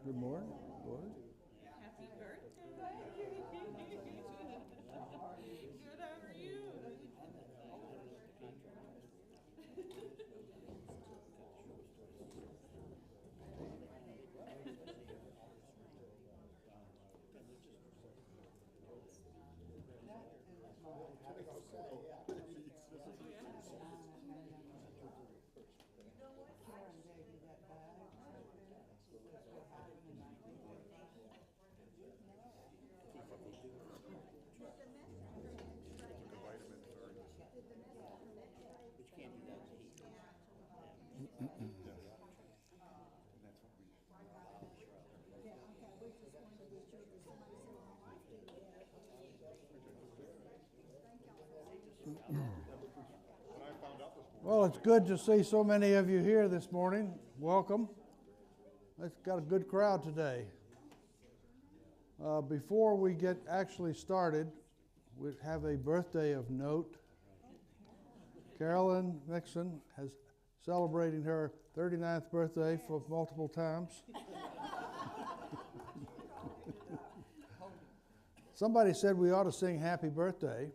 Good morning. Morning. Happy birthday. Good, how are you? Well, it's good to see so many of you here this morning. Welcome. It's got a good crowd today. Before we get actually started, we have a birthday of note. Carolyn Nixon is celebrating her 39th birthday for multiple times. Somebody said we ought to sing happy birthday.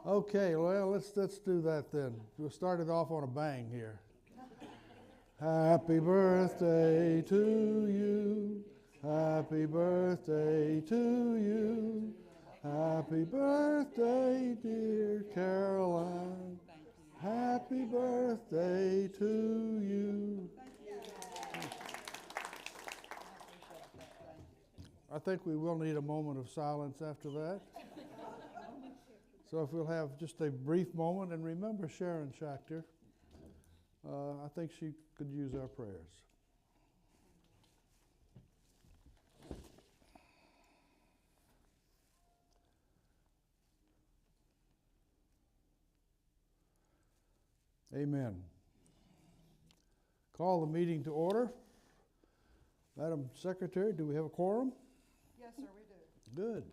Okay, well, let's do that then. We'll start it off on a bang here. Happy birthday to you. Happy birthday to you. Happy birthday, dear Caroline. Happy birthday to you. I think we will need a moment of silence after that. So if we'll have just a brief moment and remember Sharon Schachter, I think she could use our prayers. Amen. Call the meeting to order. Madam Secretary, do we have a quorum? Yes, sir, we do. Good.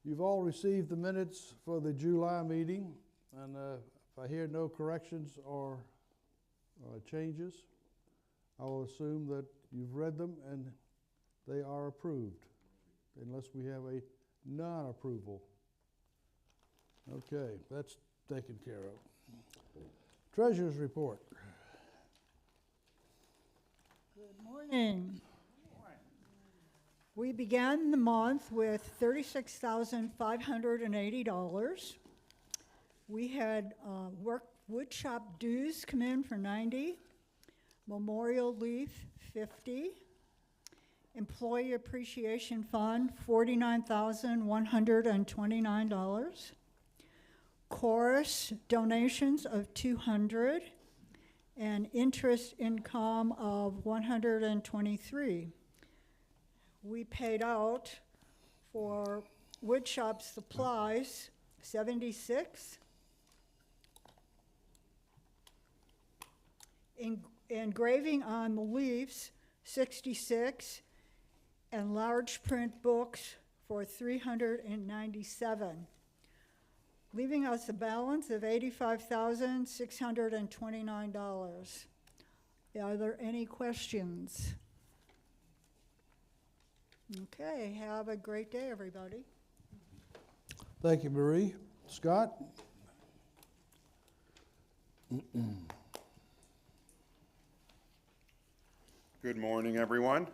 You've all received the minutes for the July meeting, and if I hear no corrections or changes, I will assume that you've read them and they are approved, unless we have a non-approval. Okay, that's taken care of. Treasurer's report. Good morning. We began the month with $36,580. We had wood shop dues come in for $90, memorial leaf $50, employee appreciation fund $49,129, chorus donations of $200, and interest income of $123. We paid out for wood shop supplies $76, engraving on the leaves $66, and large print books for $397, leaving us a balance of $85,629. Are there any questions? Okay, have a great day, everybody. Thank you, Marie. Scott? Good morning, everyone.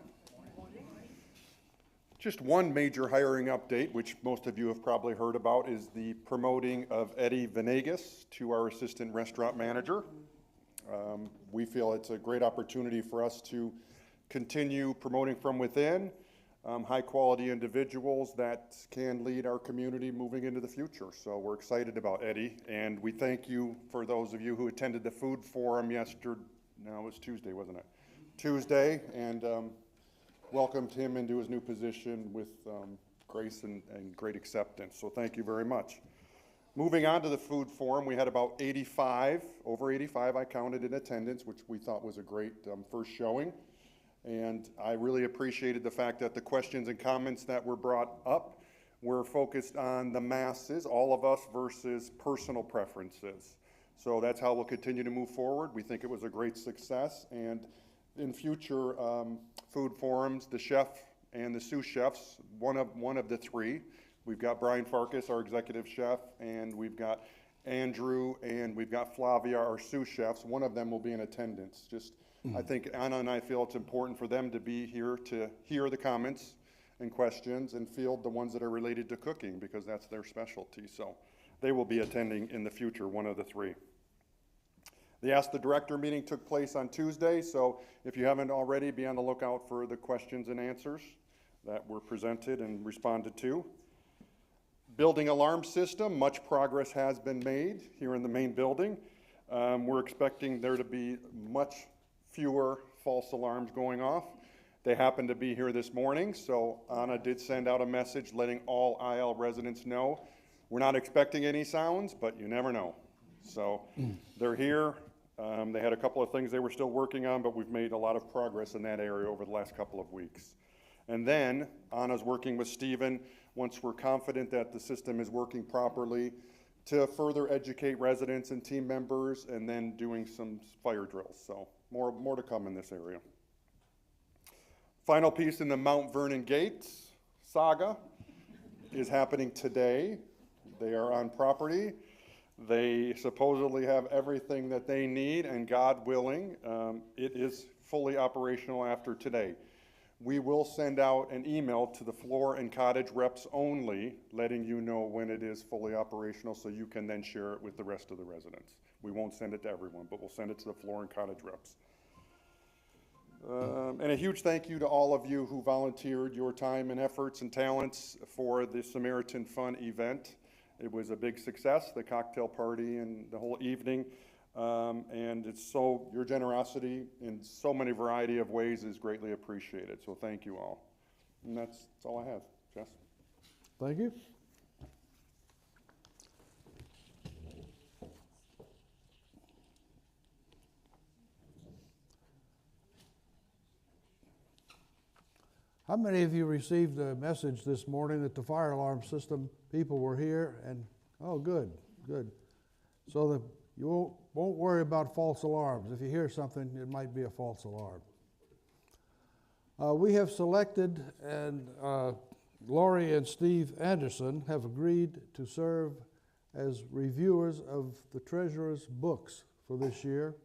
Just one major hiring update, which most of you have probably heard about, is the promoting of Eddie Venegas to our assistant restaurant manager. We feel it's a great opportunity for us to continue promoting from within high-quality individuals that can lead our community moving into the future. So we're excited about Eddie, and we thank you for those of you who attended the food forum yesterday. No, it was Tuesday, wasn't it? Tuesday, and welcomed him into his new position with grace and great acceptance. So thank you very much. Moving on to the food forum, we had about 85, over 85 I counted in attendance, which we thought was a great first showing. And I really appreciated the fact that the questions and comments that were brought up were focused on the masses, all of us, versus personal preferences. So that's how we'll continue to move forward. We think it was a great success, and in future food forums, the chef and the sous chefs, one of the three. We've got Brian Farkas, our executive chef, and we've got Andrew, and we've got Flavia, our sous chefs. One of them will be in attendance. I think Anna and I feel it's important for them to be here to hear the comments and questions and field the ones that are related to cooking, because that's their specialty. So they will be attending in the future, one of the three. The Ask the Director meeting took place on Tuesday, so if you haven't already, be on the lookout for the questions and answers that were presented and responded to. Building alarm system, much progress has been made here in the main building. We're expecting there to be much fewer false alarms going off. They happened to be here this morning, so Anna did send out a message letting all IL residents know. We're not expecting any sounds, but you never know. So they're here. They had a couple of things they were still working on, but we've made a lot of progress in that area over the last couple of weeks. And then Anna's working with Stephen, once we're confident that the system is working properly, to further educate residents and team members, and then doing some fire drills. So more to come in this area. Final piece in the Mount Vernon Gates saga is happening today. They are on property. They supposedly have everything that they need, and God willing, it is fully operational after today. We will send out an email to the floor and cottage reps only, letting you know when it is fully operational, so you can then share it with the rest of the residents. We won't send it to everyone, but we'll send it to the floor and cottage reps. And a huge thank you to all of you who volunteered your time and efforts and talents for the Samaritan Fun event. It was a big success, the cocktail party and the whole evening. And your generosity in so many variety of ways is greatly appreciated. So thank you all. And that's all I have. Jess? Thank you. How many of you received a message this morning that the fire alarm system people were here? And oh, good. So that you won't worry about false alarms. If you hear something, it might be a false alarm. We have selected, and Lori and Steve Anderson have agreed to serve as reviewers of the treasurer's books for this year.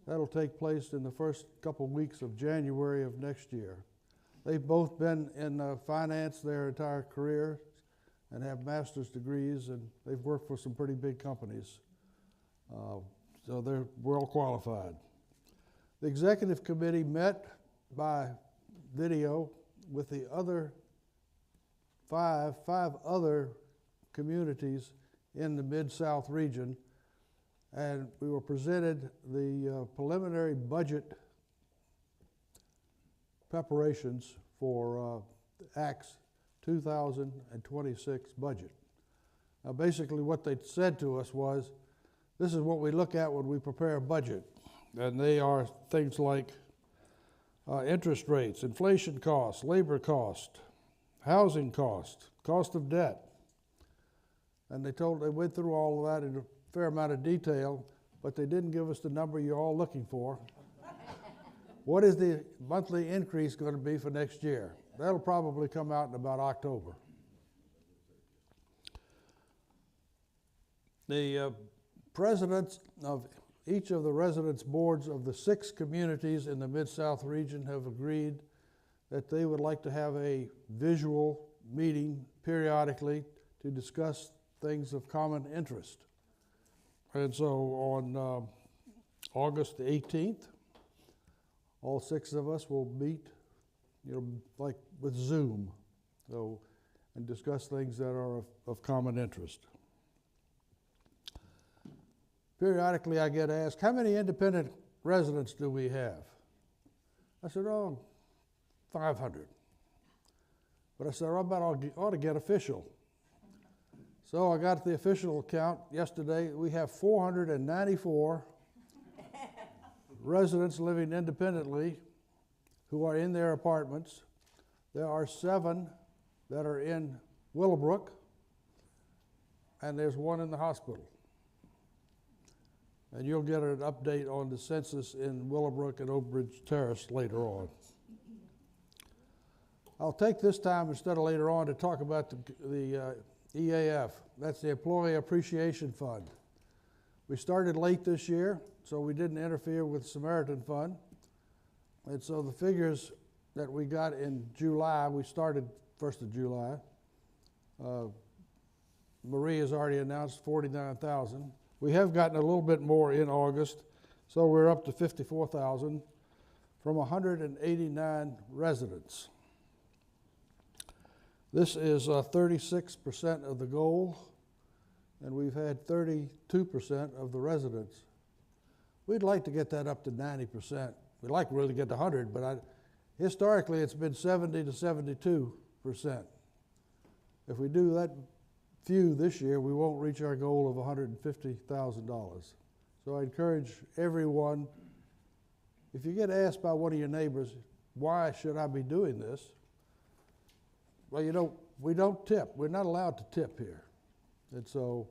That'll take place in the first couple weeks of January of next year. They've both been in finance their entire career and have master's degrees, and they've worked for some pretty big companies. So they're well qualified. The executive committee met by video with the other five other communities in the Mid-South region, and we were presented the preliminary budget preparations for Act's 2026 budget. Now basically what they said to us was, this is what we look at when we prepare a budget. And they are things like interest rates, inflation costs, labor cost, housing cost, cost of debt. And they went through all of that in a fair amount of detail, but they didn't give us the number you're all looking for. What is the monthly increase going to be for next year? That'll probably come out in about October. The presidents of each of the residence boards of the 6 communities in the Mid-South region have agreed that they would like to have a visual meeting periodically to discuss things of common interest. And so on August the 18th, all 6 of us will meet, like with Zoom, and discuss things that are of common interest. Periodically I get asked, how many independent residents do we have? I said, 500. But I said, I ought to get official. So I got the official count yesterday. We have 494 residents living independently who are in their apartments. There are 7 that are in Willowbrook, and there's 1 in the hospital. And you'll get an update on the census in Willowbrook and Oak Ridge Terrace later on. I'll take this time instead of later on to talk about the EAF. That's the Employee Appreciation Fund. We started late this year, so we didn't interfere with Samaritan Fund. And so the figures that we got in July, we started 1st of July. Marie has already announced 49,000. We have gotten a little bit more in August, so we're up to 54,000 from 189 residents. This is 36% of the goal, and we've had 32% of the residents. We'd like to get that up to 90%. We'd like really to get to 100, but historically it's been 70 to 72%. If we do that few this year, we won't reach our goal of $150,000. So I encourage everyone, if you get asked by one of your neighbors, why should I be doing this? Well, you know, we don't tip. We're not allowed to tip here. And so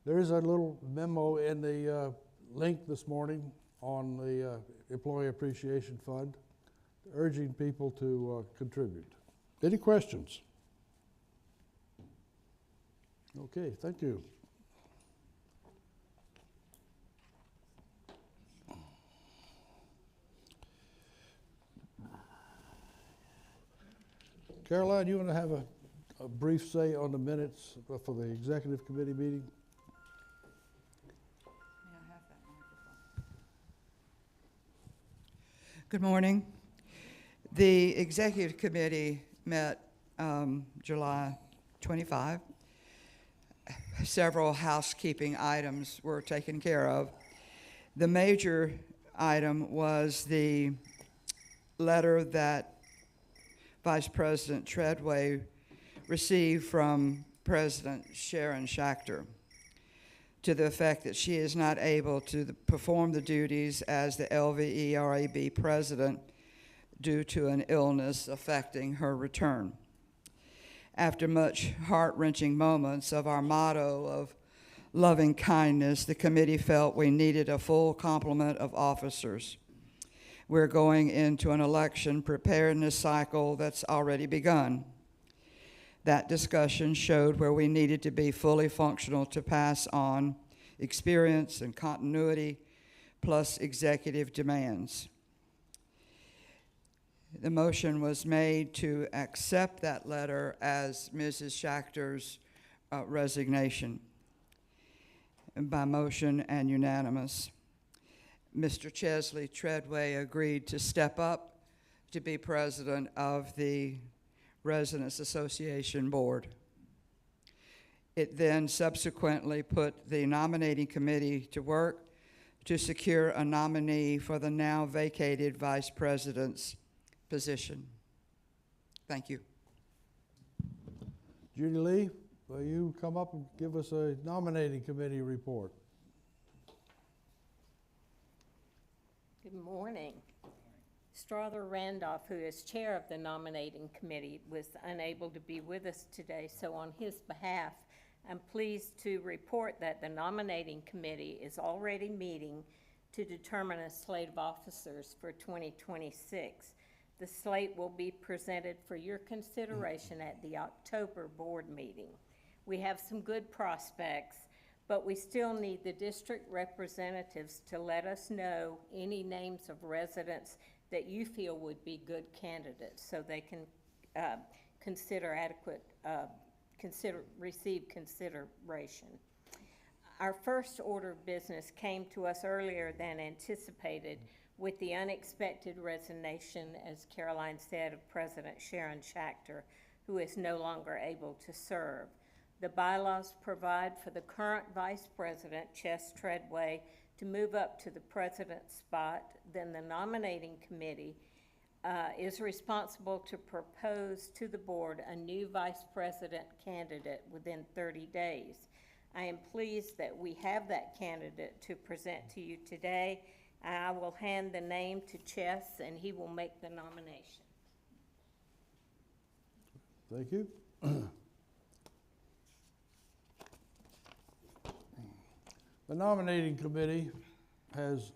there is a little memo in the link this morning on the Employee Appreciation Fund urging people to contribute. Any questions? Okay, thank you. Caroline, you want to have a brief say on the minutes for the executive committee meeting? May I have that microphone? Good morning. The executive committee met July 25. Several housekeeping items were taken care of. The major item was the letter that Vice President Treadway received from President Sharon Schachter to the effect that she is not able to perform the duties as the LVE RAB president due to an illness affecting her return. After much heart-wrenching moments of our motto of loving kindness, the committee felt we needed a full complement of officers. We're going into an election preparedness cycle that's already begun. That discussion showed where we needed to be fully functional to pass on experience and continuity, plus executive demands. The motion was made to accept that letter as Mrs. Schachter's resignation by motion and unanimous. Mr. Chesley Treadway agreed to step up to be president of the Residents Association Board. It then subsequently put the nominating committee to work to secure a nominee for the now vacated vice president's position. Thank you. Judy Lee, will you come up and give us a nominating committee report? Good morning. Strother Randolph, who is chair of the nominating committee, was unable to be with us today, so on his behalf, I'm pleased to report that the nominating committee is already meeting to determine a slate of officers for 2026. The slate will be presented for your consideration at the October board meeting. We have some good prospects, but we still need the district representatives to let us know any names of residents that you feel would be good candidates so they can receive consideration. Our first order of business came to us earlier than anticipated with the unexpected resignation, as Caroline said, of President Sharon Schachter, who is no longer able to serve. The bylaws provide for the current vice president, Chess Treadway, to move up to the president's spot. Then the nominating committee is responsible to propose to the board a new vice president candidate within 30 days. I am pleased that we have that candidate to present to you today. I will hand the name to Chess, and he will make the nomination. Thank you. The nominating committee has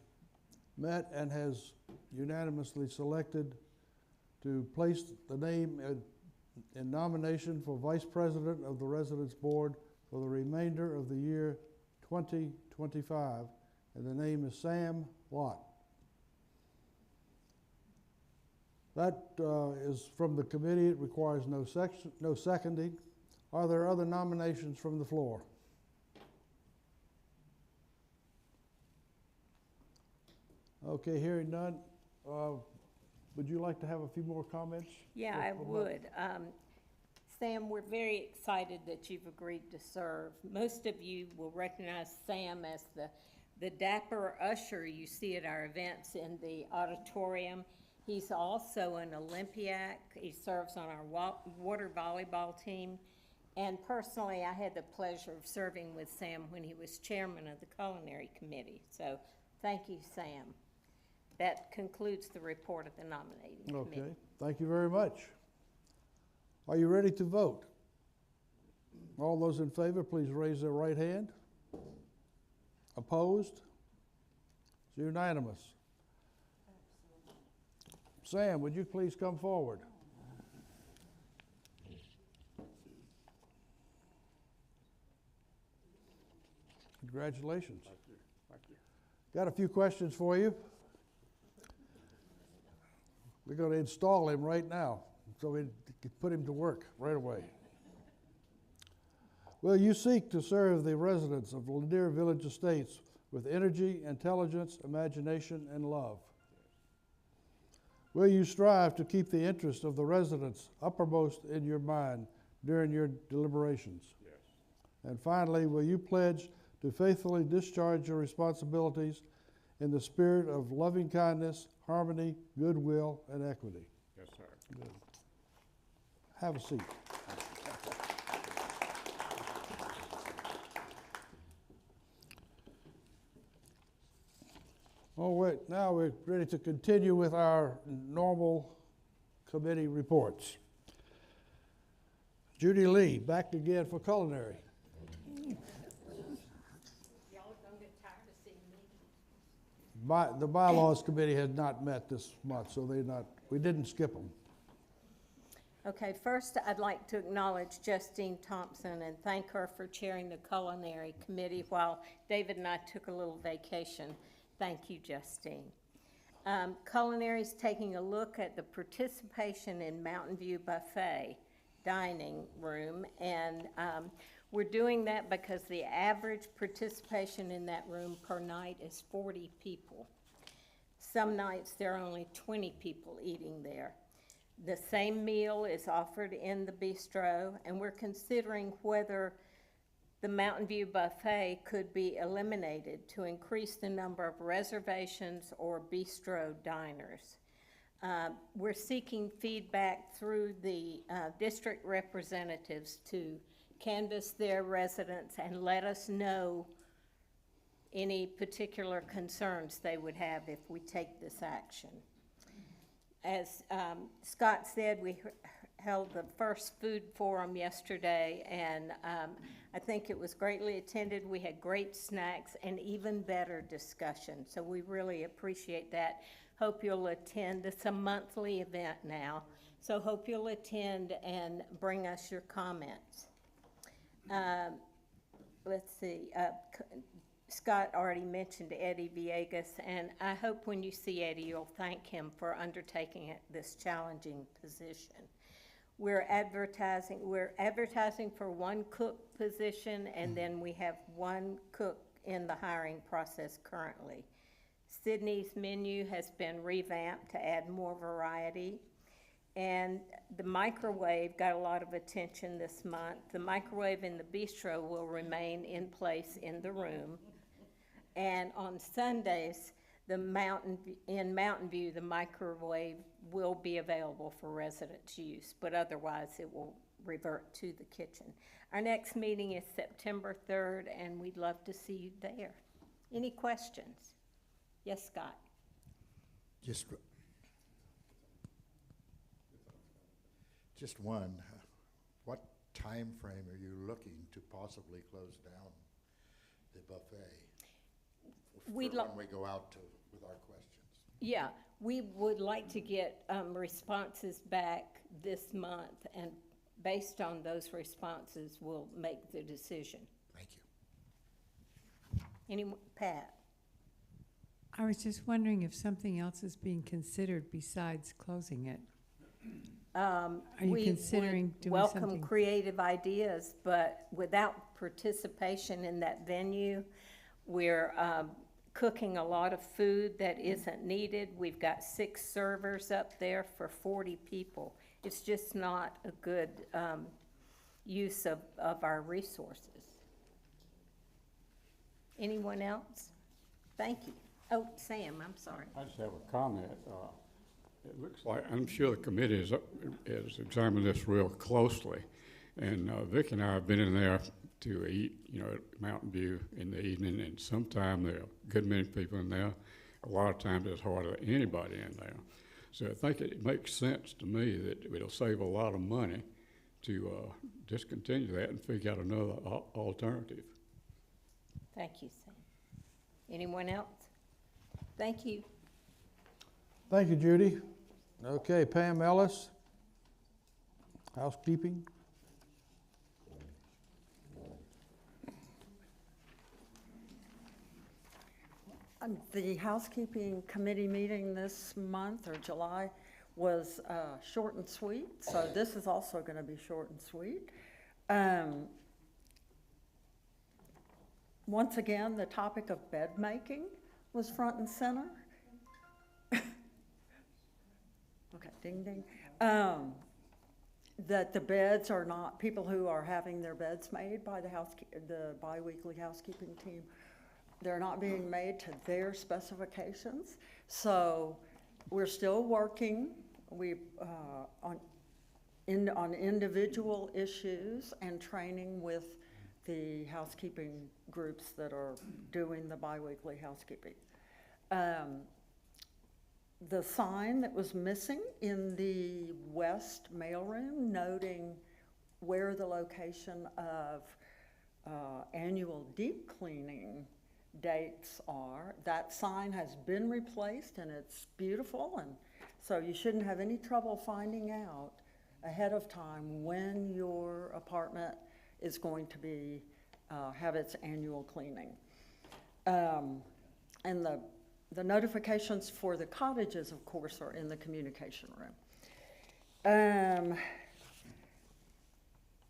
met and has unanimously selected to place the name in nomination for Vice President of the Residence Board for the remainder of the year 2025, and the name is Sam Watt. That is from the committee. It requires no seconding. Are there other nominations from the floor? Okay, hearing none. Would you like to have a few more comments? Yeah, I would. Sam, we're very excited that you've agreed to serve. Most of you will recognize Sam as the dapper usher you see at our events in the auditorium. He's also an Olympiac. He serves on our water volleyball team. And personally, I had the pleasure of serving with Sam when he was chairman of the culinary committee. So thank you, Sam. That concludes the report of the nominating committee. Okay, thank you very much. Are you ready to vote? All those in favor, please raise their right hand. Opposed? It's unanimous. Sam, would you please come forward? Congratulations. Thank you. Thank you. Got a few questions for you. We're going to install him right now, so we can put him to work right away. Will you seek to serve the residents of Lanier Village Estates with energy, intelligence, imagination, and love? Will you strive to keep the interests of the residents uppermost in your mind during your deliberations? Yes. And finally, will you pledge to faithfully discharge your responsibilities in the spirit of loving kindness, harmony, goodwill, and equity? Yes, sir. Good. Have a seat. All right, now we're ready to continue with our normal committee reports. Judy Lee, back again for culinary. Y'all don't get tired of seeing me. The bylaws committee has not met this month, so we didn't skip them. Okay, first I'd like to acknowledge Justine Thompson and thank her for chairing the culinary committee while David and I took a little vacation. Thank you, Justine. Culinary is taking a look at the participation in Mountain View Buffet dining room, and we're doing that because the average participation in that room per night is 40 people. Some nights there are only 20 people eating there. The same meal is offered in the bistro, and we're considering whether the Mountain View Buffet could be eliminated to increase the number of reservations or bistro diners. We're seeking feedback through the district representatives to canvass their residents and let us know any particular concerns they would have if we take this action. As Scott said, we held the first food forum yesterday, and I think it was greatly attended. We had great snacks and even better discussion, so we really appreciate that. Hope you'll attend. It's a monthly event now, so hope you'll attend and bring us your comments. Let's see. Scott already mentioned Eddie Villegas, and I hope when you see Eddie, you'll thank him for undertaking this challenging position. We're advertising for one cook position, and then we have one cook in the hiring process currently. Sydney's menu has been revamped to add more variety, and the microwave got a lot of attention this month. The microwave in the bistro will remain in place in the room, and on Sundays, in Mountain View, the microwave will be available for residents' use, but otherwise it will revert to the kitchen. Our next meeting is September 3rd, and we'd love to see you there. Any questions? Yes, Scott? Just one. What time frame are you looking to possibly close down the buffet? We'd for like, when we go out to, with our questions. yeah, we would like to get responses back this month, and based on those responses, we'll make the decision. Thank you. Pat? I was just wondering if something else is being considered besides closing it. Are you considering doing Welcome something? creative ideas, but without participation in that venue, we're cooking a lot of food that isn't needed. We've got 6 servers up there for 40 people. It's just not a good use of our resources. Anyone else? Thank you. Oh, Sam, I'm sorry. I just have a comment. It looks like, I'm sure the committee has examined this real closely. And Vic and I have been in there to eat, at Mountain View in the evening, and sometimes there are a good many people in there. A lot of times there's hardly anybody in there. So I think it makes sense to me that it'll save a lot of money to discontinue that and figure out another alternative. Thank you, Sam. Anyone else? Thank you. Thank you, Judy. Okay, Pam Ellis, housekeeping. The housekeeping committee meeting this month, or July, was short and sweet, so this is also going to be short and sweet. Once again, the topic of bed making was front and center. Okay, ding, ding. That the beds are not, people who are having their beds made by the biweekly housekeeping team, they're not being made to their specifications. So we're still working on individual issues and training with the housekeeping groups that are doing the biweekly housekeeping. The sign that was missing in the west mailroom noting where the location of annual deep cleaning dates are, that sign has been replaced and it's beautiful, and so you shouldn't have any trouble finding out ahead of time when your apartment is going to be have its annual cleaning. And the notifications for the cottages, of course, are in the communication room.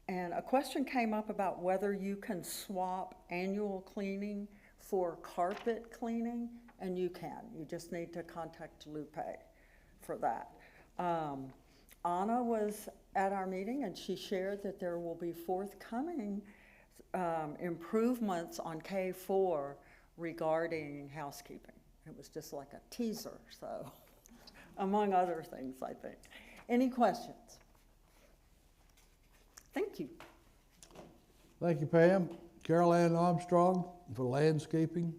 And a question came up about whether you can swap annual cleaning for carpet cleaning, and you can. You just need to contact Lupe for that. Anna was at our meeting, and she shared that there will be forthcoming improvements on K4 regarding housekeeping. It was just like a teaser, so among other things, I think. Any questions? Thank you. Thank you, Pam. Carol Ann Armstrong for landscaping.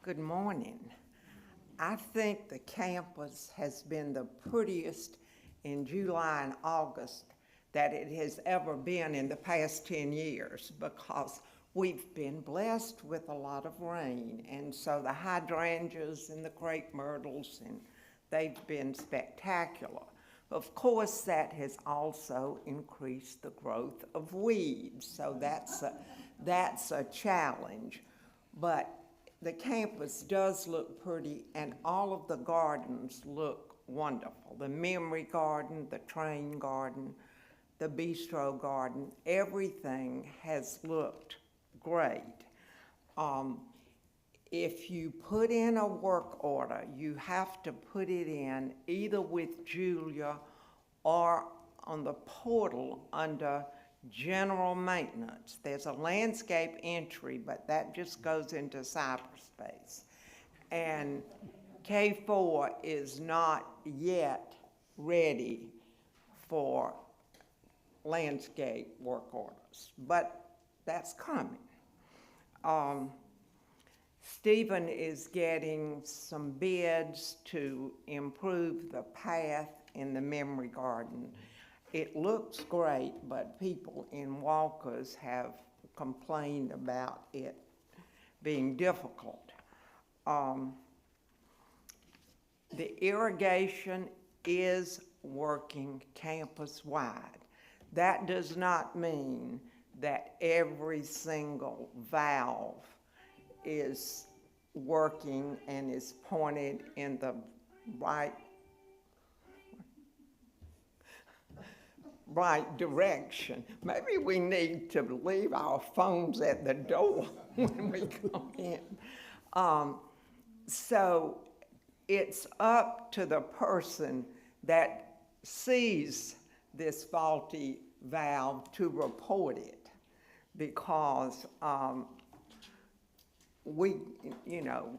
Good morning. I think the campus has been the prettiest in July and August that it has ever been in the past 10 years, because we've been blessed with a lot of rain, and so the hydrangeas and the crepe myrtles, and they've been spectacular. Of course, that has also increased the growth of weeds, so that's a challenge. But the campus does look pretty, and all of the gardens look wonderful. The memory garden, the train garden, the bistro garden, everything has looked great. If you put in a work order, you have to put it in either with Julia or on the portal under general maintenance. There's a landscape entry, but that just goes into cyberspace. And K4 is not yet ready for landscape work orders, but that's coming. Stephen is getting some bids to improve the path in the memory garden, it looks great, but people in Walker's have complained about it being difficult. The irrigation is working campus-wide. That does not mean that every single valve is working and is pointed in the right direction. Maybe we need to leave our phones at the door when we come in. So it's up to the person that sees this faulty valve to report it, because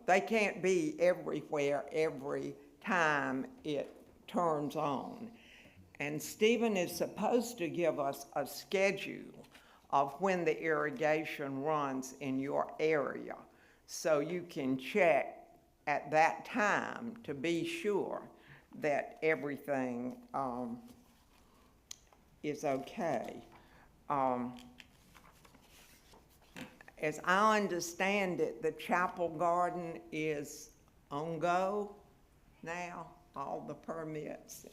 they can't be everywhere every time it turns on. And Stephen is supposed to give us a schedule of when the irrigation runs in your area, so you can check at that time to be sure that everything is okay. As I understand it, the chapel garden is on go now, all the permits.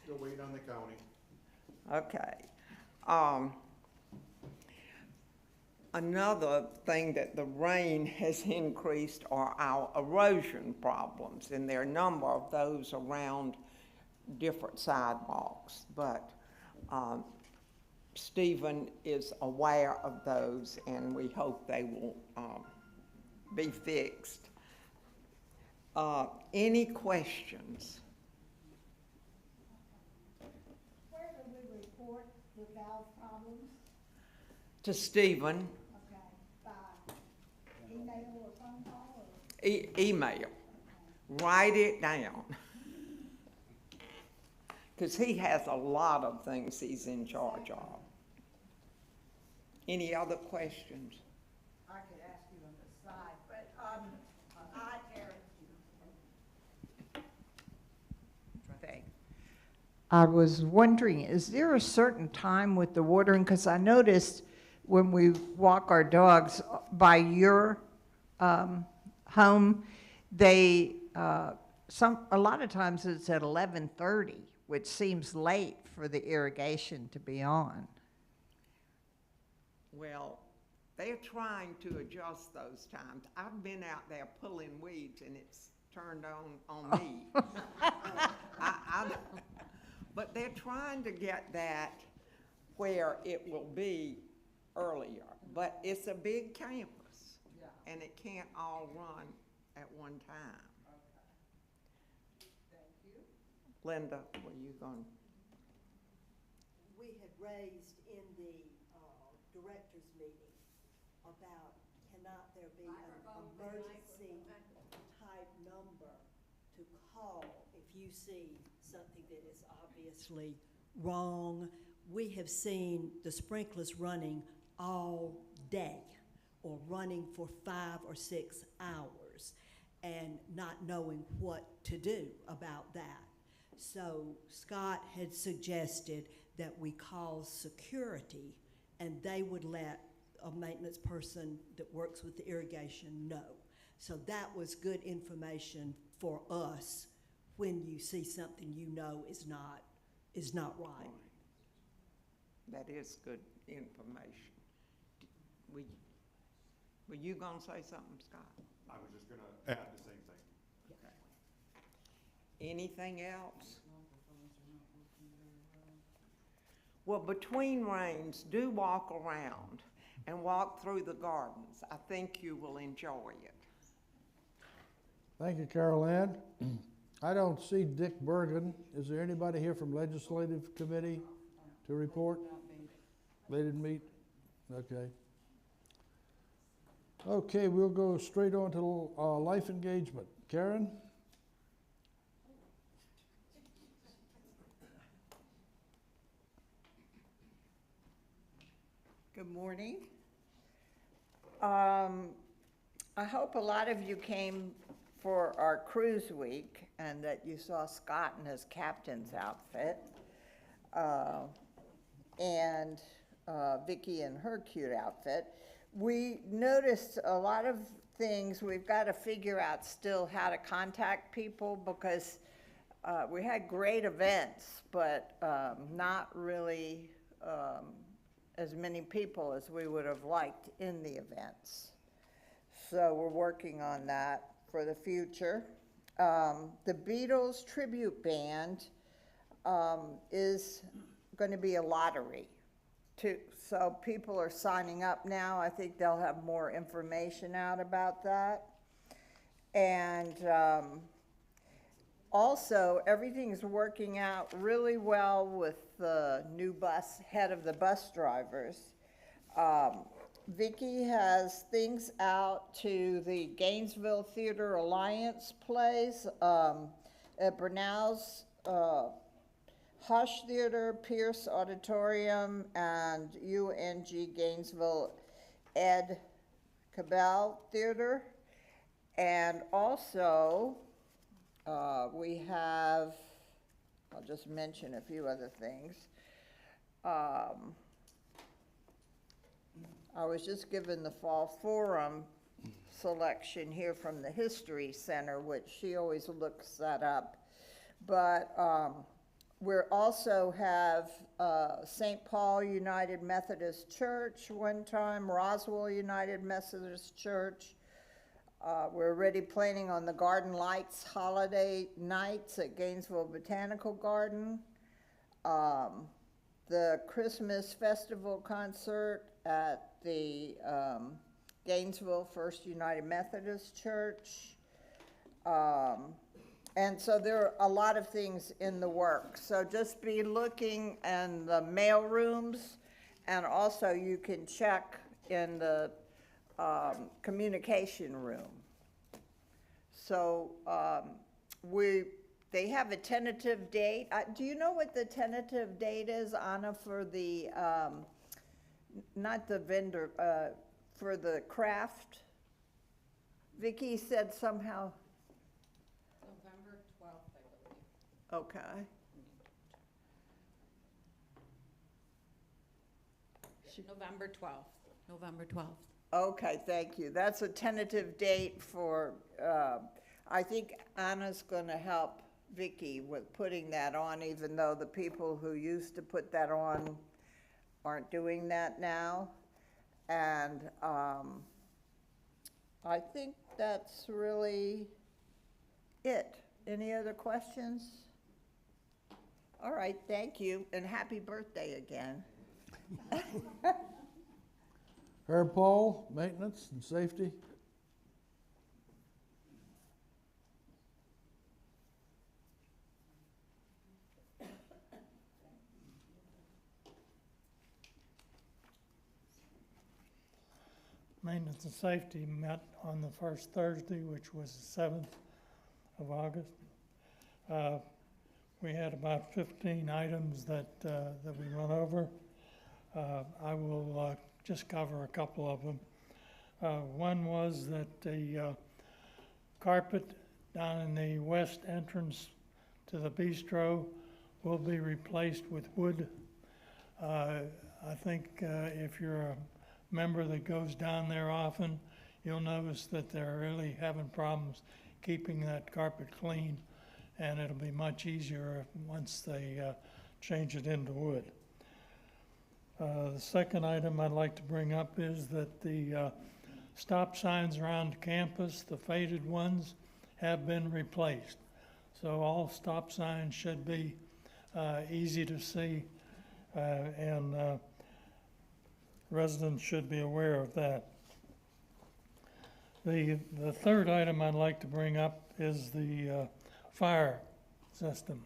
Still waiting on the county. Okay. Another thing that the rain has increased are our erosion problems, and there are a number of those around different sidewalks, but Stephen is aware of those, and we hope they will be fixed. Any questions? Where do we report the valve problems? To Stephen. Okay, by email or phone call or? Email. Write it down. Because he has a lot of things he's in charge of. Any other questions? I could ask you on the side, but I was wondering, is there a certain time with the watering? Because I noticed when we walk our dogs by your home, they a lot of times it's at 11:30, which seems late for the irrigation to be on. Well, they're trying to adjust those times. I've been out there pulling weeds and it's turned on me. But they're trying to get that where it will be earlier. But it's a big campus, and it can't all run at one time. Okay. Thank you. Linda, were you going? We had raised in the directors meeting about cannot there be an emergency type number to call if you see something that is obviously wrong. We have seen the sprinklers running all day or running for 5 or 6 hours and not knowing what to do about that. So Scott had suggested that we call security and they would let a maintenance person that works with the irrigation know. So that was good information for us when you see something you know is not right. That is good information. Were you going to say something, Scott? I was just going to add the same thing. Okay. Anything else? Well, between rains, do walk around and walk through the gardens. I think you will enjoy it. Thank you, Carol Ann. I don't see Dick Bergen. Is there anybody here from Legislative Committee to report? They didn't meet? Okay. Okay, we'll go straight on to life engagement. Karen? Good morning. I hope a lot of you came for our cruise week and that you saw Scott in his captain's outfit. and Vicky in her cute outfit. We noticed a lot of things. We've got to figure out still how to contact people because we had great events, but not really as many people as we would have liked in the events. So we're working on that for the future. The Beatles tribute band is going to be a lottery too. So people are signing up now. I think they'll have more information out about that. And also, everything's working out really well with the new head of the bus drivers. Vicki has things out to the Gainesville Theater Alliance plays at Brunel's Hush Theater, Pierce Auditorium, and UNG Gainesville Ed Cabell Theater. And also, we have, I'll just mention a few other things. I was just given the Fall Forum selection here from the History Center, which she always looks that up. But we also have St. Paul United Methodist Church one time, Roswell United Methodist Church. We're already planning on the Garden Lights holiday nights at Gainesville Botanical Garden. The Christmas Festival concert at the Gainesville First United Methodist Church. And so there are a lot of things in the works. So just be looking in the mail rooms, and also you can check in the communication room. So they have a tentative date. Do you know what the tentative date is, Anna, for the, not the vendor, for the craft? Vicki said somehow. November 12th, I believe. Okay. November 12th. November 12th. Okay, thank you. That's a tentative date for, I think Anna's going to help Vicki with putting that on, even though the people who used to put that on aren't doing that now. And I think that's really it. Any other questions? All right, thank you, and happy birthday again. Herb Paul, maintenance and safety. Maintenance and Safety met on the first Thursday, which was the 7th of August. We had about 15 items that we went over. I will just cover a couple of them. One was that the carpet down in the west entrance to the bistro will be replaced with wood. I think if you're a member that goes down there often, you'll notice that they're really having problems keeping that carpet clean, and it'll be much easier once they change it into wood. The second item I'd like to bring up is that the stop signs around campus, the faded ones, have been replaced. So all stop signs should be easy to see, and residents should be aware of that. The third item I'd like to bring up is the fire system.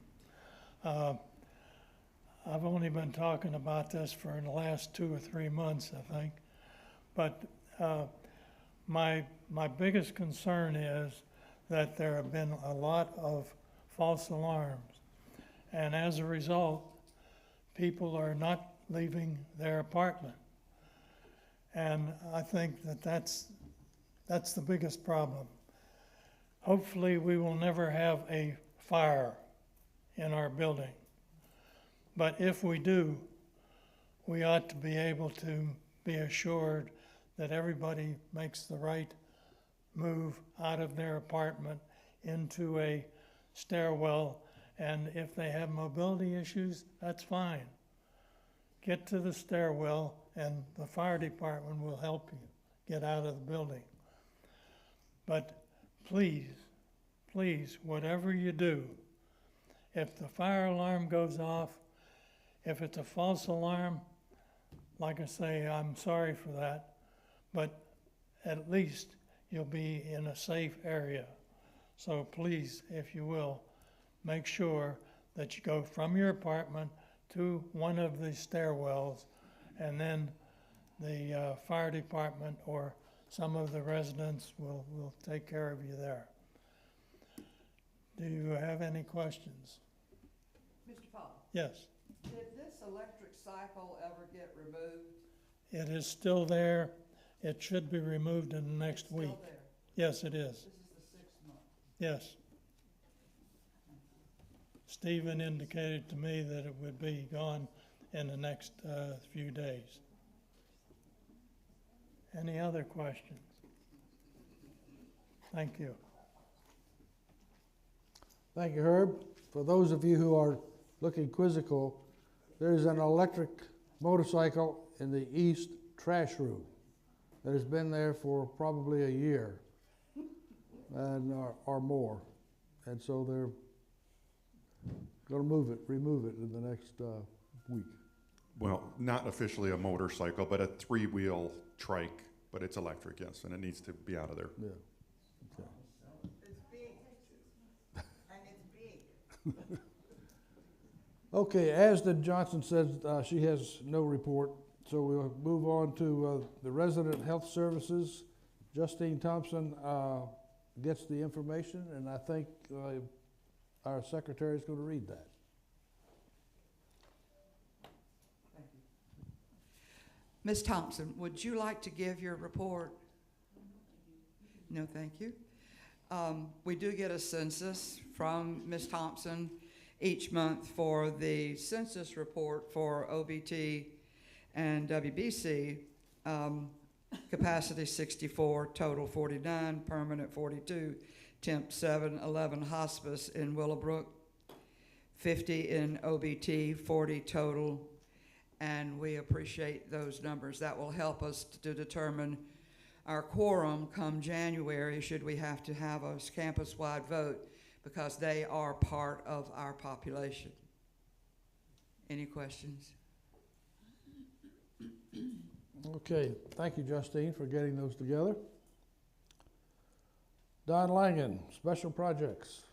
I've only been talking about this for the last 2 or 3 months, I think. But my biggest concern is that there have been a lot of false alarms. And as a result, people are not leaving their apartment. And I think that that's the biggest problem. Hopefully we will never have a fire in our building. But if we do, we ought to be able to be assured that everybody makes the right move out of their apartment into a stairwell. And if they have mobility issues, that's fine. Get to the stairwell and the fire department will help you get out of the building. But please, please, whatever you do, if the fire alarm goes off, if it's a false alarm, like I say, I'm sorry for that, but at least you'll be in a safe area. So please, if you will, make sure that you go from your apartment to one of the stairwells, and then the fire department or some of the residents will take care of you there. Do you have any questions? Mr. Paul, Yes, did this electric cycle ever get removed? it is still there. It should be removed in the next week. Still there? Yes, it is. This is the 6th month. Yes. Stephen indicated to me that it would be gone in the next few days. Any other questions? Thank you. Thank you, Herb. For those of you who are looking quizzical, there's an electric motorcycle in the east trash room that has been there for probably a year and or more. And so they're going to remove it in the next week. Well, not officially a motorcycle, but a three-wheel trike, but it's electric, yes, and it needs to be out of there. Yeah. Okay. It's big, and it's big. Okay, Asden Johnson says she has no report, so we'll move on to the resident health services. Justine Thompson gets the information, and I think our secretary is going to read that. Thank you. Ms. Thompson, would you like to give your report? No, thank you. We do get a census from Ms. Thompson each month for the census report for OBT and WBC. Capacity 64, total 49, permanent 42, temp 7, 11 hospice in Willowbrook, 50 in OBT, 40 total, and we appreciate those numbers. That will help us to determine our quorum come January, should we have to have a campus-wide vote, because they are part of our population. Any questions? Okay, thank you, Justine, for getting those together. Don Langen, special projects.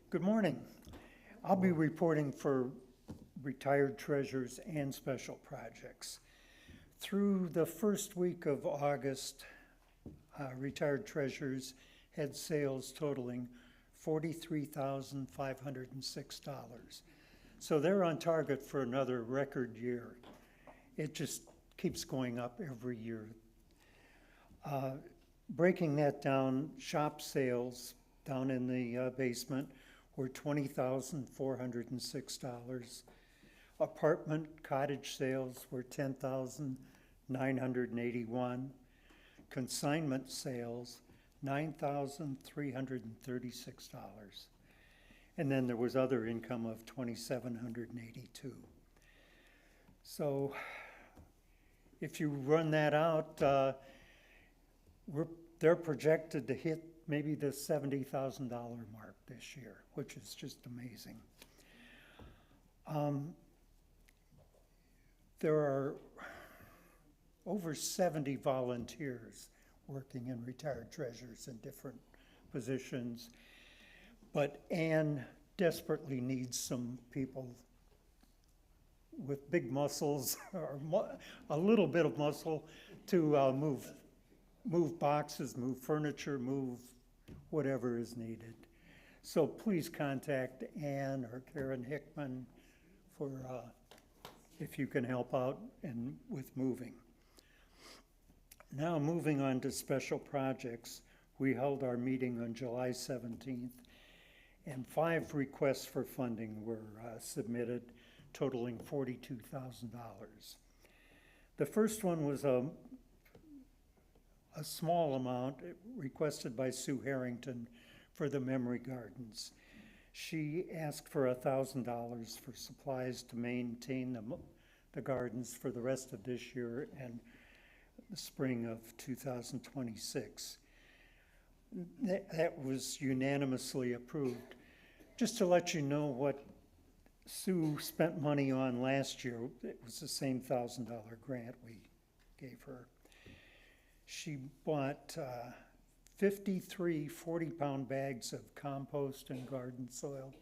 Good morning. I'll be reporting for retired treasurers and special projects. Through the first week of August, retired treasurers had sales totaling $43,506. So they're on target for another record year. It just keeps going up every year. Breaking that down, shop sales down in the basement were $20,406. Apartment cottage sales were $10,981. Consignment sales, $9,336. And then there was other income of $2,782. So if you run that out, they're projected to hit maybe the $70,000 mark this year, which is just amazing. There are over 70 volunteers working in retired treasurers in different positions, but Ann desperately needs some people with big muscles or a little bit of muscle to move boxes, move furniture, move whatever is needed. So please contact Ann or Karen Hickman for if you can help out with moving. Now, moving on to special projects, we held our meeting on July 17th, and 5 requests for funding were submitted, totaling $42,000. The first one was a small amount requested by Sue Harrington for the Memory Gardens. She asked for $1,000 for supplies to maintain the gardens for the rest of this year and the spring of 2026. That was unanimously approved. Just to let you know what Sue spent money on last year, it was the same $1,000 grant we gave her. She bought 53 40-pound bags of compost and garden soil.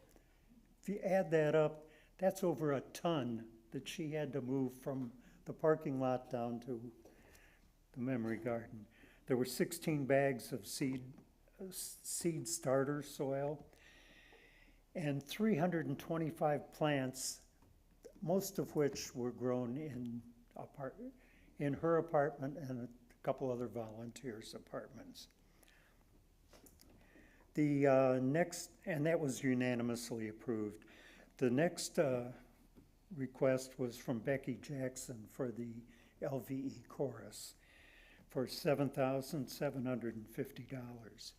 If you add that up, that's over a ton that she had to move from the parking lot down to the memory garden. There were 16 bags of seed starter soil and 325 plants, most of which were grown in her apartment and a couple other volunteers' apartments. The next, and that was unanimously approved. The next request was from Becky Jackson for the LVE chorus for $7,750.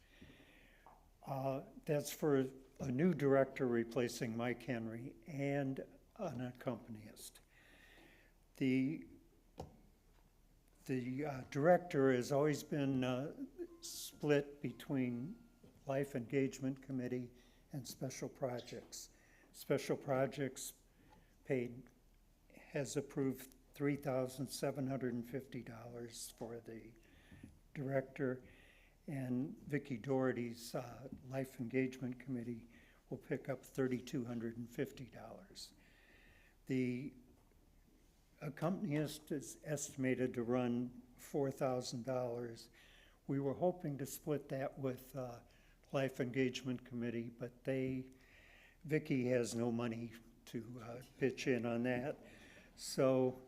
That's for a new director replacing Mike Henry and an accompanist. The director has always been split between Life Engagement Committee and Special Projects. Special Projects has approved $3,750 for the director, and Vicki Doherty's Life Engagement Committee will pick up $3,250. The accompanist is estimated to run $4,000. We were hoping to split that with Life Engagement Committee, but Vicki has no money to pitch in on that. So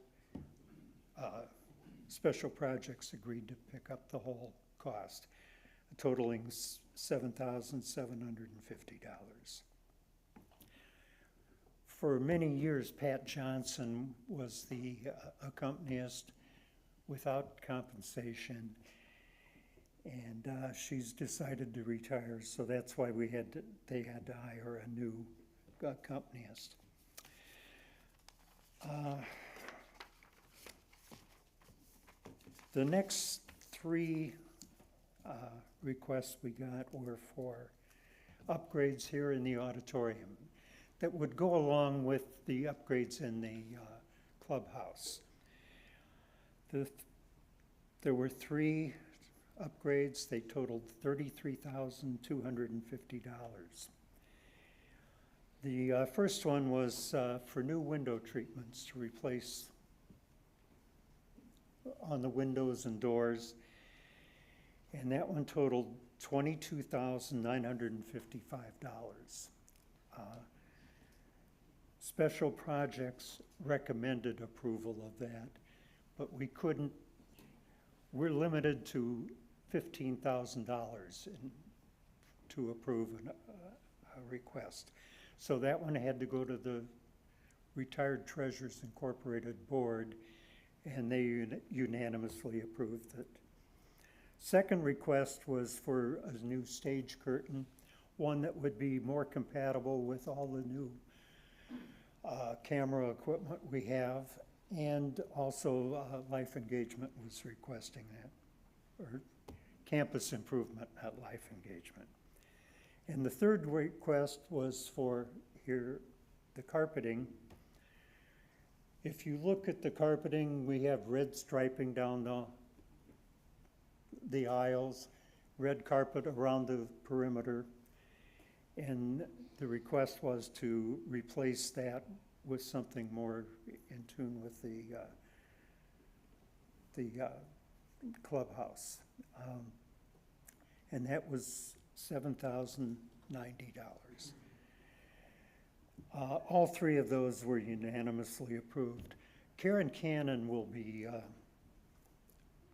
Special Projects agreed to pick up the whole cost, totaling $7,750. For many years, Pat Johnson was the accompanist without compensation, and she's decided to retire, so that's why they had to hire a new accompanist. The next 3 requests we got were for upgrades here in the auditorium that would go along with the upgrades in the clubhouse. There were 3 upgrades. They totaled $33,250. The first one was for new window treatments to replace on the windows and doors, and that one totaled $22,955. Special Projects recommended approval of that, but we're limited to $15,000 to approve a request. So that one had to go to the Retired Treasurers Incorporated Board, and they unanimously approved it. Second request was for a new stage curtain, one that would be more compatible with all the new camera equipment we have, and also Life Engagement was requesting that, or Campus Improvement, not Life Engagement. And the third request was for the carpeting. If you look at the carpeting, we have red striping down the aisles, red carpet around the perimeter, and the request was to replace that with something more in tune with the clubhouse. And that was $7,090. All 3 of those were unanimously approved. Karen Cannon will be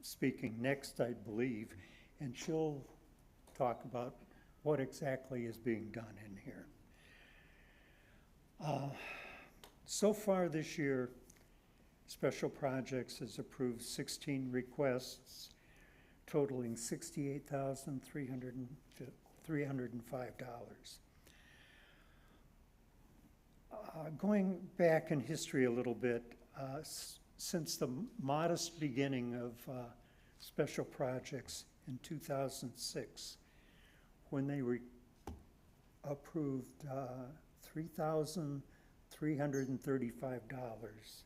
speaking next, I believe, and she'll talk about what exactly is being done in here. So far this year, Special Projects has approved 16 requests totaling $68,305. Going back in history a little bit, since the modest beginning of Special Projects in 2006, when they approved $3,335,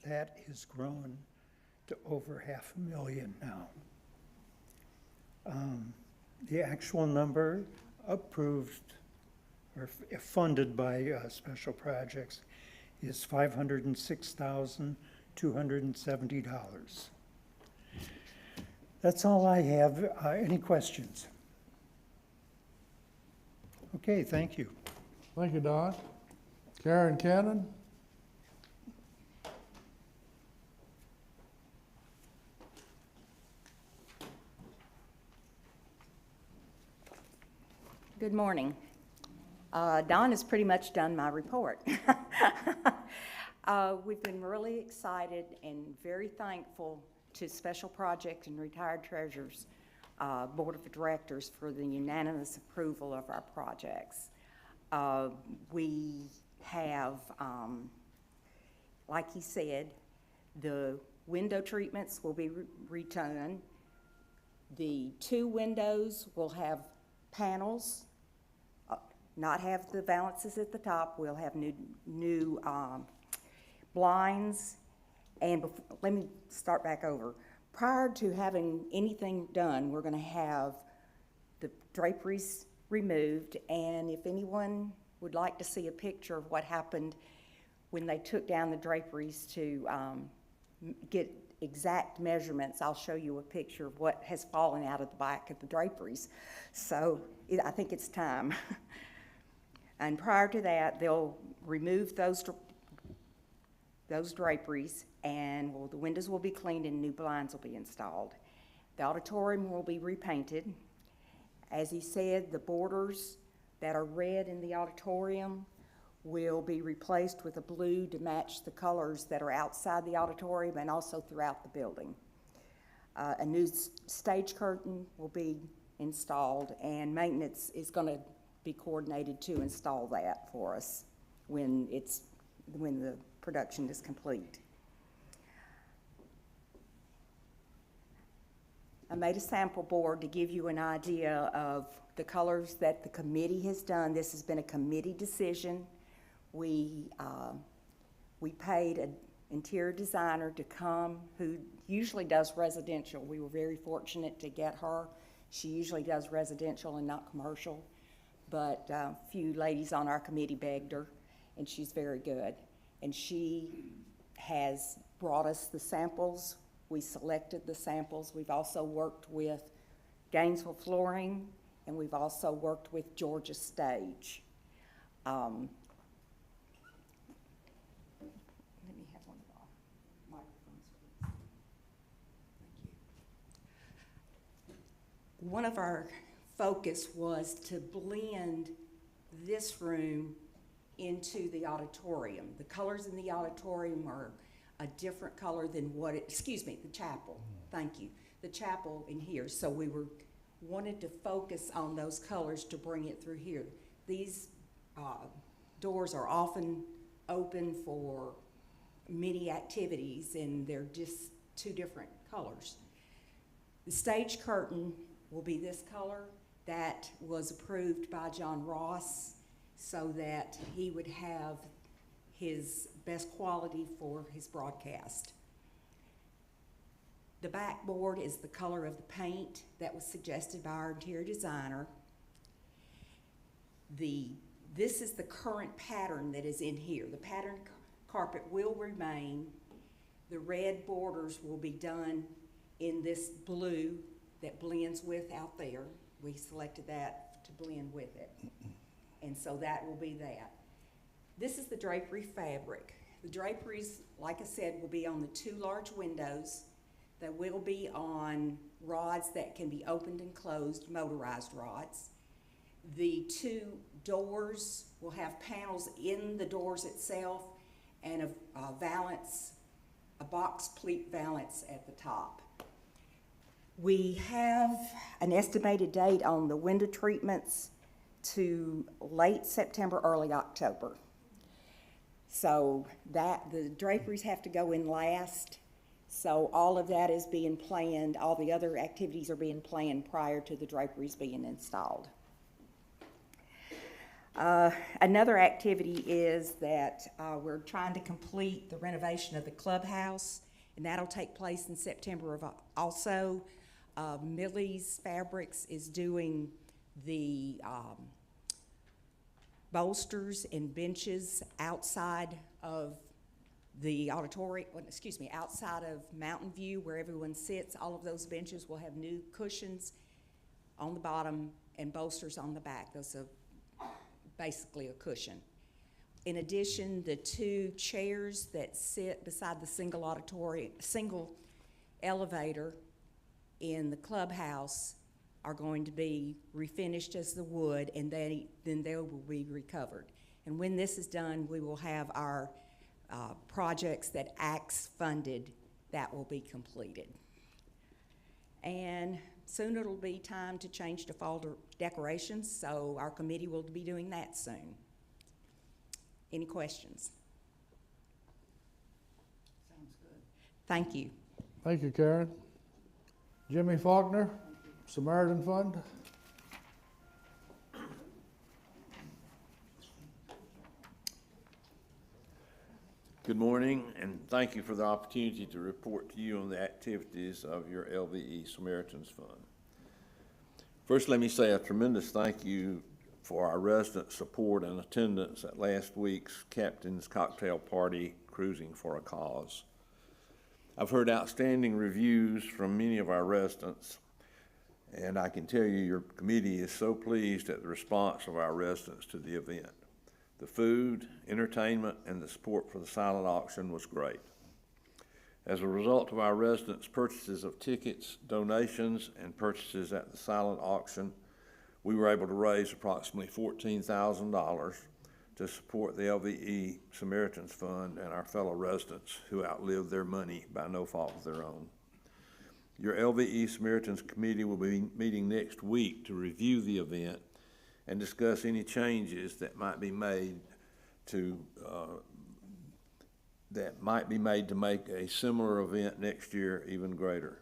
that has grown to over $500,000 now. The actual number approved or funded by Special Projects is $506,270. That's all I have. Any questions? Okay, thank you. Thank you, Don. Karen Cannon? Good morning. Don has pretty much done my report. We've been really excited and very thankful to Special Project and Retired Treasurers Board of Directors for the unanimous approval of our projects. We have, like he said, the window treatments will be redone. The 2 windows will have panels, not have the valances at the top. We'll have new blinds. And let me start back over. Prior to having anything done, we're going to have the draperies removed. And if anyone would like to see a picture of what happened when they took down the draperies to get exact measurements, I'll show you a picture of what has fallen out of the back of the draperies. So I think it's time. And prior to that, they'll remove those draperies, and the windows will be cleaned and new blinds will be installed. The auditorium will be repainted. As he said, the borders that are red in the auditorium will be replaced with a blue to match the colors that are outside the auditorium and also throughout the building. A new stage curtain will be installed, and maintenance is going to be coordinated to install that for us when the production is complete. I made a sample board to give you an idea of the colors that the committee has done. This has been a committee decision. We paid an interior designer to come who usually does residential. We were very fortunate to get her. She usually does residential and not commercial, but a few ladies on our committee begged her, and she's very good. And she has brought us the samples. We selected the samples. We've also worked with Gainesville Flooring, and we've also worked with Georgia Stage. Let me have one of the microphones, please. Thank you. One of our focus was to blend this room into the auditorium. The colors in the auditorium are a different color than the chapel. Thank you. The chapel in here. So we wanted to focus on those colors to bring it through here. These doors are often open for many activities, and they're just 2 different colors. The stage curtain will be this color. That was approved by John Ross so that he would have his best quality for his broadcast. The backboard is the color of the paint that was suggested by our interior designer. This is the current pattern that is in here. The pattern carpet will remain. The red borders will be done in this blue that blends with out there. We selected that to blend with it. And so that will be that. This is the drapery fabric. The draperies, like I said, will be on the 2 large windows. They will be on rods that can be opened and closed, motorized rods. The two doors will have panels in the doors itself and a valance, a box pleat valance at the top. We have an estimated date on the window treatments to late September, early October. So the draperies have to go in last. So all of that is being planned. All the other activities are being planned prior to the draperies being installed. Another activity is that we're trying to complete the renovation of the clubhouse, and that'll take place in September also. Millie's Fabrics is doing the bolsters and benches outside of the auditorium, outside of Mountain View where everyone sits. All of those benches will have new cushions on the bottom and bolsters on the back. Those are basically a cushion. In addition, the two chairs that sit beside the single elevator in the clubhouse are going to be refinished as the wood, and then they will be recovered. And when this is done, we will have our projects that ACTS funded that will be completed. And soon it'll be time to change to fall decorations, so our committee will be doing that soon. Any questions? Sounds good. Thank you. Thank you, Karen. Jimmy Faulkner, Samaritan Fund. Good morning, and thank you for the opportunity to report to you on the activities of your LVE Samaritans Fund. First, let me say a tremendous thank you for our resident support and attendance at last week's Captain's Cocktail Party, Cruising for a Cause. I've heard outstanding reviews from many of our residents, and I can tell you your committee is so pleased at the response of our residents to the event. The food, entertainment, and the support for the silent auction was great. As a result of our residents' purchases of tickets, donations, and purchases at the silent auction, we were able to raise approximately $14,000 to support the LVE Samaritans Fund and our fellow residents who outlived their money by no fault of their own. Your LVE Samaritans Committee will be meeting next week to review the event and discuss any changes that might be made to make a similar event next year even greater.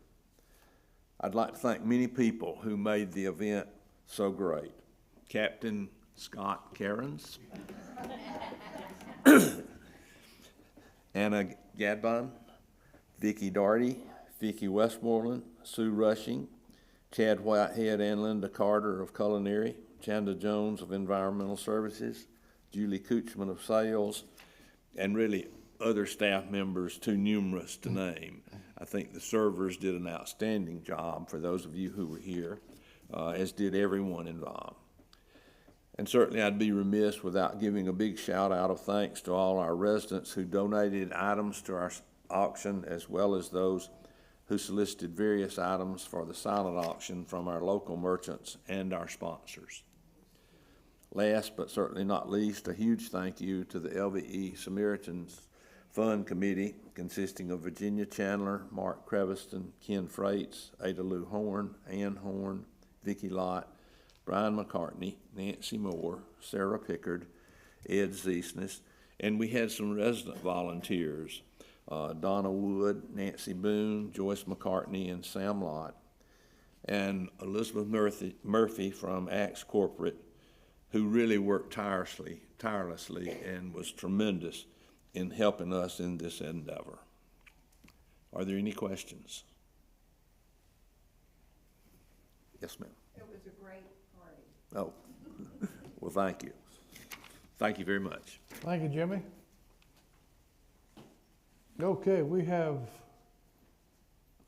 I'd like to thank many people who made the event so great. Captain Scott Cairns, Anna Gadbon, Vicki Darty, Vicki Westmoreland, Sue Rushing, Chad Whitehead and Linda Carter of Culinary, Chanda Jones of Environmental Services, Julie Coochman of Sales, and really other staff members too numerous to name. I think the servers did an outstanding job for those of you who were here, as did everyone involved. And certainly I'd be remiss without giving a big shout out of thanks to all our residents who donated items to our auction, as well as those who solicited various items for the silent auction from our local merchants and our sponsors. Last but certainly not least, a huge thank you to the LVE Samaritans Fund Committee, consisting of Virginia Chandler, Mark Creviston, Ken Freites, Ada Lou Horn, Ann Horn, Vicki Lott, Brian McCartney, Nancy Moore, Sarah Pickard, Ed Ziesness, and we had some resident volunteers, Donna Wood, Nancy Boone, Joyce McCartney, and Sam Lott, and Elizabeth Murphy from Axe Corporate, who really worked tirelessly and was tremendous in helping us in this endeavor. Are there any questions? Yes, ma'am. It was a great party. Oh, well, thank you. Thank you very much. Thank you, Jimmy. Okay, we have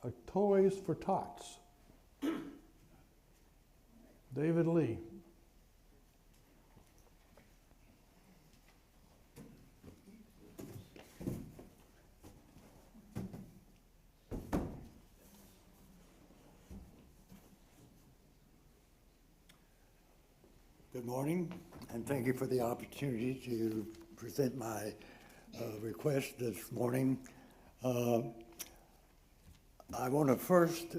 a Toys for Tots. David Lee. Good morning, and thank you for the opportunity to present my request this morning. I want to first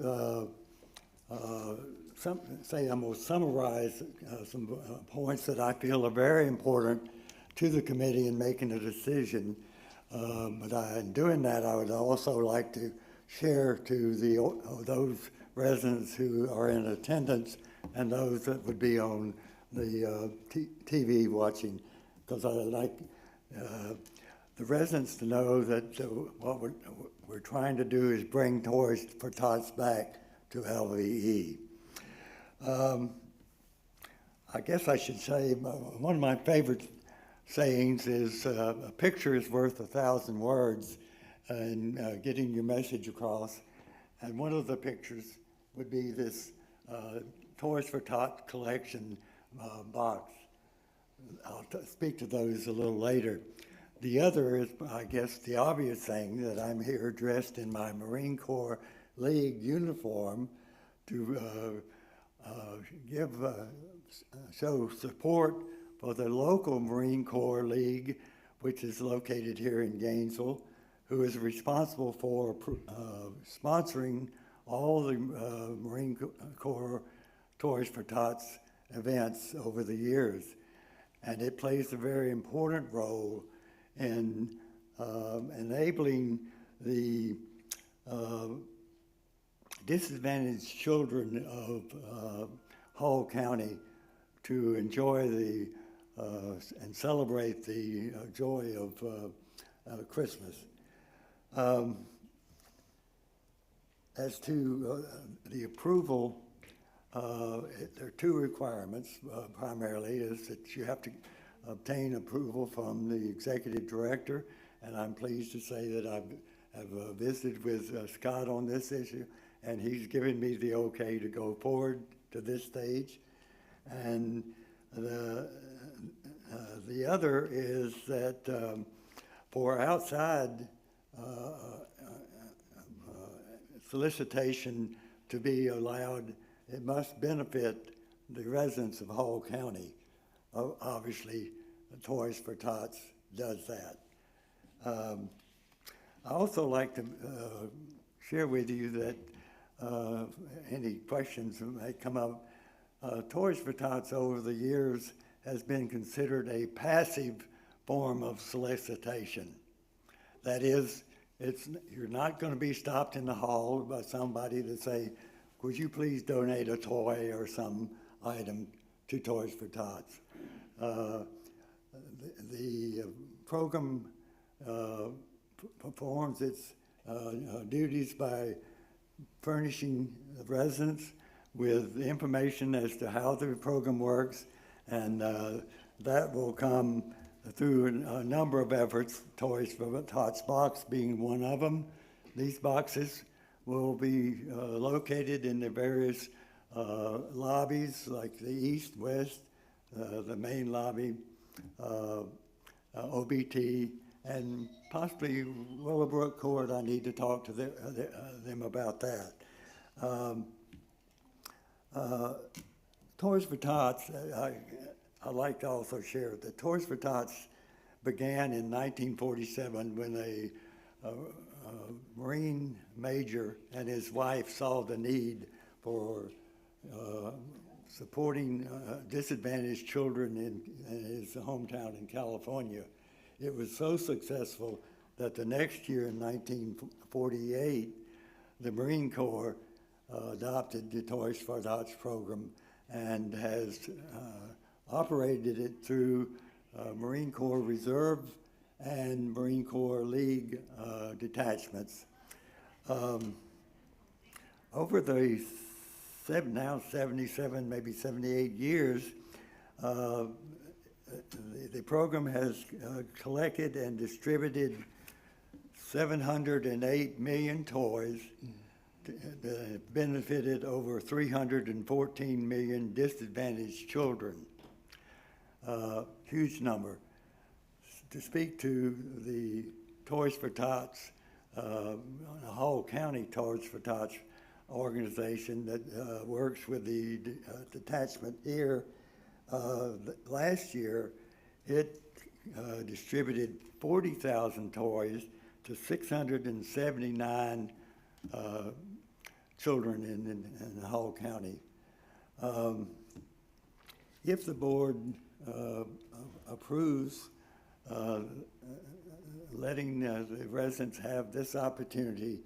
say I'm going to summarize some points that I feel are very important to the committee in making a decision. But in doing that, I would also like to share to those residents who are in attendance and those that would be on the TV watching, because I like the residents to know that what we're trying to do is bring Toys for Tots back to LVE. I guess I should say one of my favorite sayings is a picture is worth 1,000 words in getting your message across. And one of the pictures would be this Toys for Tots collection box. I'll speak to those a little later. The other is, I guess, the obvious thing that I'm here dressed in my Marine Corps League uniform to show support for the local Marine Corps League, which is located here in Gainesville, who is responsible for sponsoring all the Marine Corps Toys for Tots events over the years. And it plays a very important role in enabling the disadvantaged children of Hall County to enjoy and celebrate the joy of Christmas. As to the approval, there are two requirements. Primarily is that you have to obtain approval from the executive director, and I'm pleased to say that I have visited with Scott on this issue, and he's given me the okay to go forward to this stage. And the other is that for outside solicitation to be allowed, it must benefit the residents of Hall County. Obviously, Toys for Tots does that. I also like to share with you that any questions that may come up, Toys for Tots over the years has been considered a passive form of solicitation. That is, you're not going to be stopped in the hall by somebody to say, would you please donate a toy or some item to Toys for Tots? The program performs its duties by furnishing the residents with information as to how the program works, and that will come through a number of efforts, Toys for Tots box being one of them. These boxes will be located in the various lobbies, like the east, west, the main lobby, OBT, and possibly Willowbrook Court. I need to talk to them about that. Toys for Tots, I'd like to also share that Toys for Tots began in 1947 when a Marine major and his wife saw the need for supporting disadvantaged children in his hometown in California. It was so successful that the next year in 1948, the Marine Corps adopted the Toys for Tots program and has operated it through Marine Corps Reserve and Marine Corps League detachments. Over the now 77, maybe 78 years, the program has collected and distributed 708 million toys that have benefited over 314 million disadvantaged children. Huge number. To speak to the Toys for Tots, Hall County Toys for Tots organization that works with the detachment here, last year, it distributed 40,000 toys to 679 children in Hall County. If the board approves letting the residents have this opportunity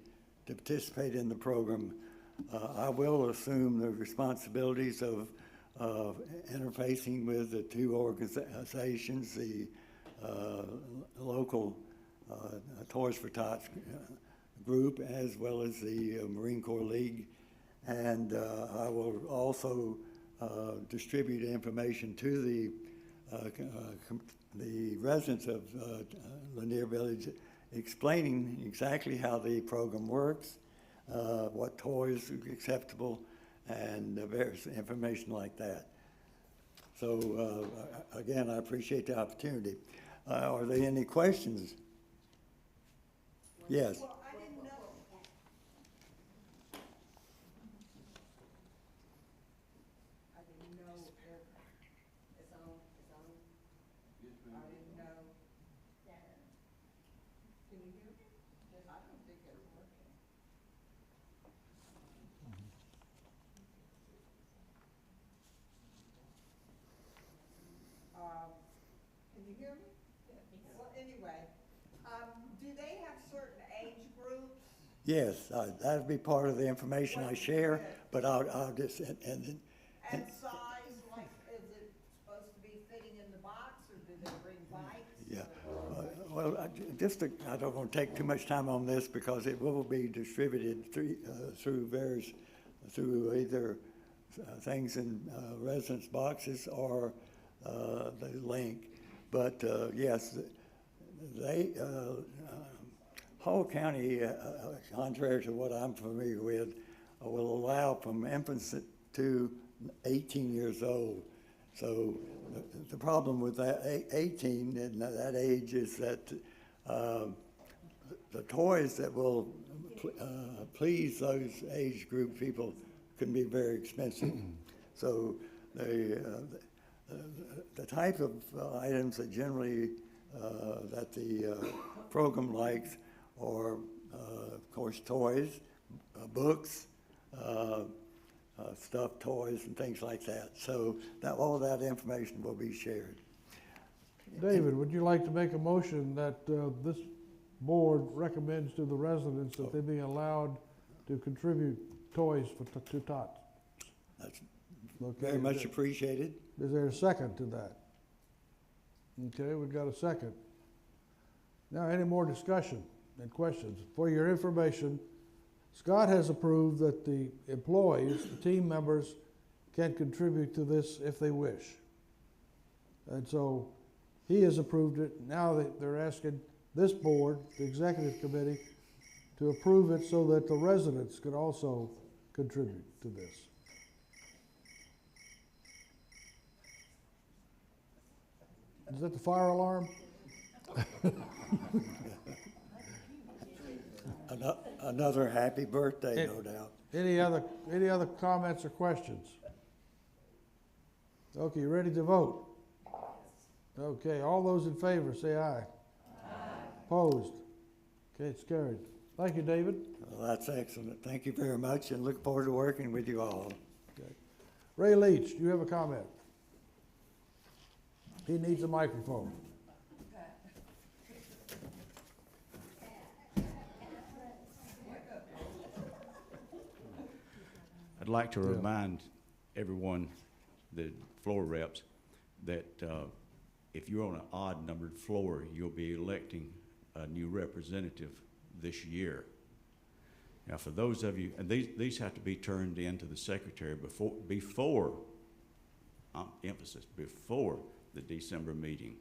to participate in the program, I will assume the responsibilities of interfacing with the two organizations, the local Toys for Tots group, as well as the Marine Corps League. And I will also distribute information to the residents of Lanier Village, explaining exactly how the program works, what toys are acceptable, and various information like that. So again, I appreciate the opportunity. Are there any questions? Yes. Well, I didn't know. I didn't know if it's on. I didn't know. Can you hear me? I don't think it's working. Can you hear me? Well, anyway, do they have certain age groups? Yes, that'd be part of the information I share, but I'll just, And size, like, is it supposed to be fitting in the box, or do they bring bikes? yeah. Well, I don't want to take too much time on this because it will be distributed through either things in residence boxes or the link. But yes, Hall County, contrary to what I'm familiar with, will allow from infants to 18 years old. So the problem with that 18 and that age is that the toys that will please those age group people can be very expensive. So the type of items that generally that the program likes are, of course, toys, books, stuffed toys, and things like that. So all that information will be shared. David, would you like to make a motion that this board recommends to the residents that they be allowed to contribute toys to tots? That's Okay, very much appreciated. Is there a second to that? Okay, we've got a second. Now, any more discussion and questions? For your information, Scott has approved that the employees, the team members, can contribute to this if they wish. And so he has approved it. Now they're asking this board, the executive committee, to approve it so that the residents could also contribute to this. Is that the fire alarm? Another happy birthday, no doubt. Any other comments or questions? Okay, you ready to vote? Okay, all those in favor say aye. Aye. Opposed? Okay, it's carried. Thank you, David. Well, that's excellent. Thank you very much, and look forward to working with you all. Okay. Ray Leach, do you have a comment? He needs a microphone. I'd like to remind everyone, the floor reps, that if you're on an odd-numbered floor, you'll be electing a new representative this year. Now, for those of you, and these have to be turned in to the secretary before emphasis, before the December meeting,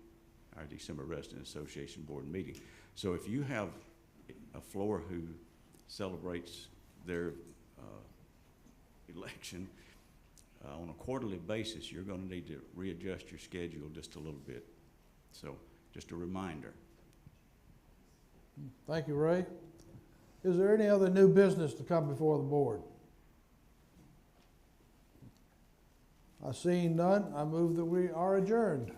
our December Resident Association Board meeting. So if you have a floor who celebrates their election on a quarterly basis, you're going to need to readjust your schedule just a little bit. So just a reminder. Thank you, Ray. Is there any other new business to come before the board? Seeing none, I move that we are adjourned.